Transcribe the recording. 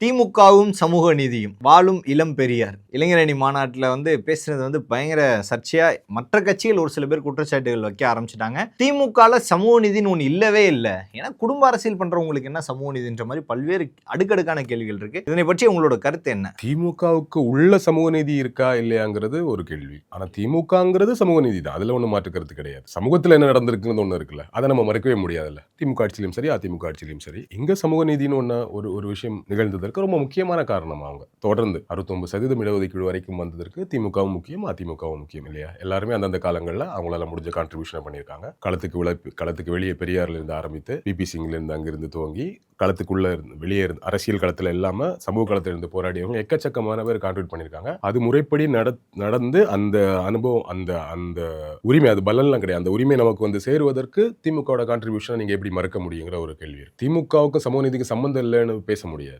திமுகவும் சமூக நீதியும் வாழும் இளம் பெரியார் இளைஞரணி மாநாட்டில் பேசுறது பயங்கர சர்ச்சையா மற்ற கட்சிகள் ஒரு சில பேர் குற்றச்சாட்டுகள் வைக்க ஆரம்பிச்சிட்டாங்க. திமுகல சமூக நீதினு ஒன்று இல்லவே இல்லை, ஏன்னா குடும்ப அரசியல் பண்றவங்களுக்கு என்ன சமூக நீதின்ற மாதிரி பல்வேறு அடுக்கடுக்கான கேள்விகள் இருக்கு. இதனை பற்றி உங்களோட கருத்து என்ன? திமுகவுக்கு உள்ள சமூக நீதி இருக்கா இல்லையாங்கிறது ஒரு கேள்வி. ஆனா திமுகங்கிறது சமூக நீதி தான், அதுல ஒண்ணு மாற்று கருத்து கிடையாது. சமூகத்துல என்ன நடந்திருக்குன்னு ஒண்ணு இருக்குல்ல, அதை நம்ம மறக்கவே முடியாதுல்ல. திமுக ஆட்சியிலும் சரி அதிமுக ஆட்சியிலும் சரி இங்க சமூக நீதினு ஒண்ணு ஒரு விஷயம் நிகழ்ந்ததற்கு ரொம்ப முக்கியமான காரணம் அவங்க தொடர்ந்து 69% இடஒதுக்கீடு வரைக்கும் வந்ததற்கு திமுகவும் முக்கியம் அதிமுகவும் முக்கியம் இல்லையா. எல்லாருமே அந்தந்த காலங்களில் அவங்களால முடிஞ்ச கான்ட்ரிபியூஷனை பண்ணியிருக்காங்க. களத்துக்கு வெளியே பெரியார்ல இருந்து ஆரம்பித்து பிபி சிங்ல இருந்து அங்கிருந்து துவங்கி களத்துக்குள்ள இருந்து வெளியே இருந்து அரசியல் களத்துல இல்லாம சமூக களத்துல இருந்து போராடியவங்க எக்கச்சக்கமான பேர் கான்ட்ரிபியூட் பண்ணியிருக்காங்க. அது முறைப்படி நடந்து அந்த அனுபவம் அந்த உரிமை, அது பலன்லாம் கிடையாது, அந்த உரிமை நமக்கு சேருவதற்கு திமுகவோட கான்ட்ரிபியூஷனை நீங்க எப்படி மறக்க முடியுங்கிற ஒரு கேள்வி. திமுகவுக்கு சமூக நீதிக்கு சம்பந்தம் இல்லைன்னு பேச முடியாது.